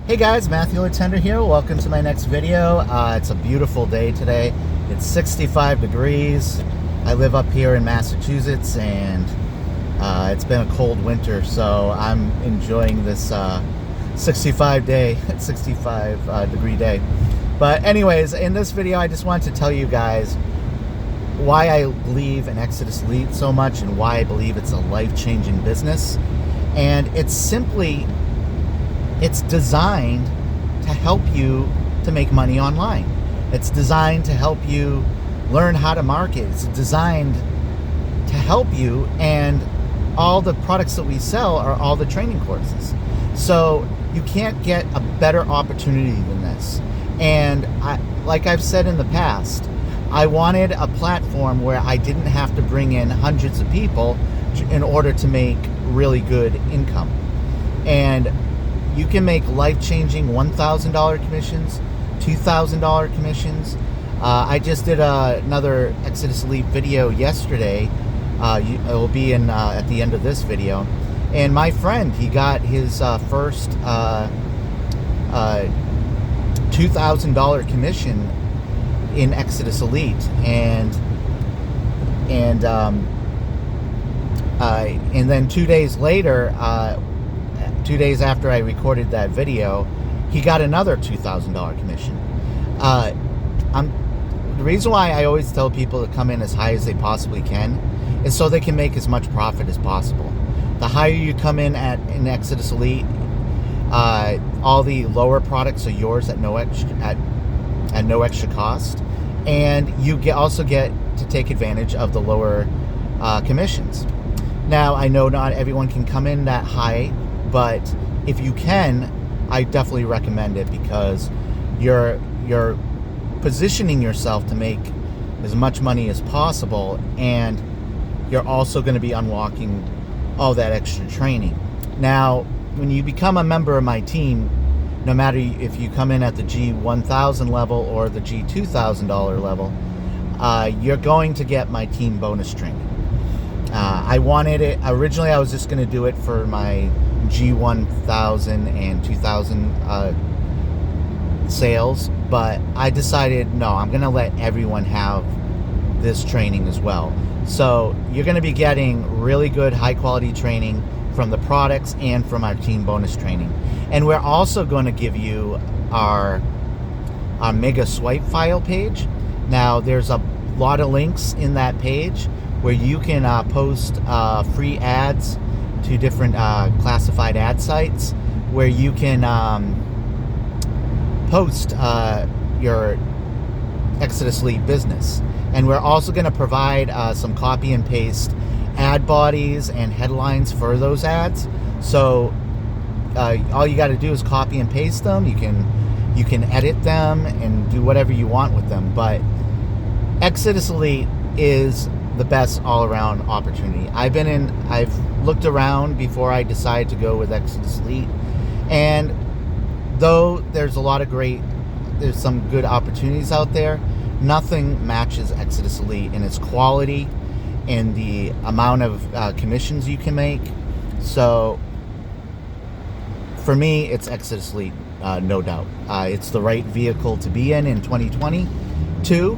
Hey guys, Matthew Letendre here. Welcome to my next video. It's a beautiful day today. It's 65 degrees. I live up here in Massachusetts, and it's been a cold winter, so I'm enjoying this 65 degree day. But anyways, in this video, I just wanted to tell you guys why I believe in Exitus Elite so much and why I believe it's a life-changing business. And it's designed to help you to make money online. It's designed to help you learn how to market. It's designed to help you, and all the products that we sell are all the training courses. So you can't get a better opportunity than this. And like I've said in the past, I wanted a platform where I didn't have to bring in hundreds of people in order to make really good income. And you can make life-changing $1,000 commissions, $2,000 commissions. I just did another Exitus Elite video yesterday. It will be in at the end of this video. And my friend, he got his first $2,000 commission in Exitus Elite, and then 2 days later, 2 days after I recorded that video, he got another $2,000 commission. The reason why I always tell people to come in as high as they possibly can is so they can make as much profit as possible. The higher you come in in Exitus Elite, all the lower products are yours at no extra cost, and you also get to take advantage of the lower commissions. Now, I know not everyone can come in that high, but if you can, I definitely recommend it, because you're positioning yourself to make as much money as possible, and you're also going to be unlocking all that extra training. Now, when you become a member of my team, no matter if you come in at the G1000 level or the G2000 level, you're going to get my team bonus training. I wanted it originally. I was just going to do it for my G1000 and 2000 sales, but I decided no, I'm going to let everyone have this training as well. So you're going to be getting really good, high quality training from the products and from our team bonus training. And we're also going to give you our mega swipe file page. Now, there's a lot of links in that page where you can post free ads to different classified ad sites, where you can post your Exitus Elite business. And we're also going to provide some copy and paste ad bodies and headlines for those ads. So all you got to do is copy and paste them. You can edit them and do whatever you want with them. But Exitus Elite is the best all-around opportunity. I've looked around before I decided to go with Exitus Elite, and though there's some good opportunities out there, nothing matches Exitus Elite in its quality and the amount of commissions you can make. So for me, it's Exitus Elite, no doubt. It's the right vehicle to be in 2022.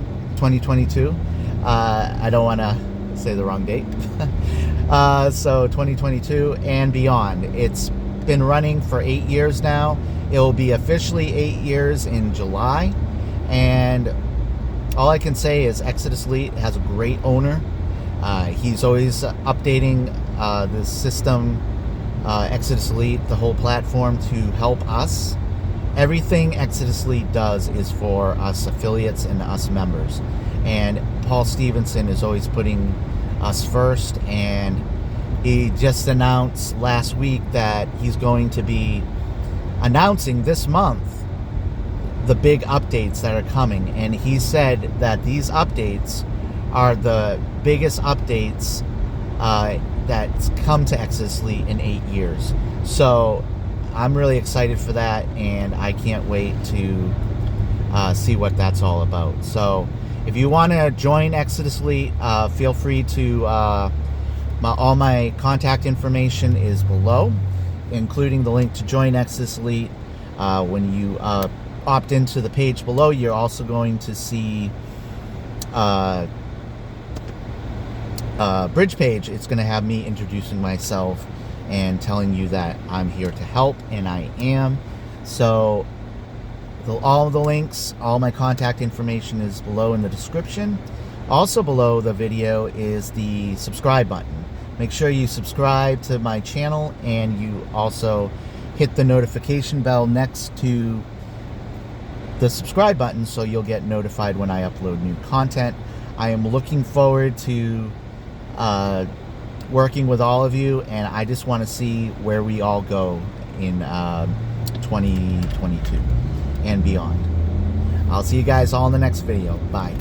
I don't want to say the wrong date. So 2022 and beyond. It's been running for 8 years now. It will be officially 8 years in July. And all I can say is Exitus Elite has a great owner. He's always updating the system, Exitus Elite, the whole platform, to help us. Everything Exitus Elite does is for us affiliates and us members. And Paul Stevenson is always putting us first, and he just announced last week that he's going to be announcing this month the big updates that are coming. And he said that these updates are the biggest updates that's come to Exitus Elite in 8 years. So I'm really excited for that, and I can't wait to see what that's all about. So if you want to join Exitus Elite, feel free to, all my contact information is below, including the link to join Exitus Elite. When you opt into the page below, you're also going to see bridge page. It's going to have me introducing myself and telling you that I'm here to help, and I am. So all of the links, all my contact information is below in the description. Also below the video is the subscribe button. Make sure you subscribe to my channel, and you also hit the notification bell next to the subscribe button so you'll get notified when I upload new content. I am looking forward to working with all of you, and I just want to see where we all go in 2022 and beyond. I'll see you guys all in the next video. Bye.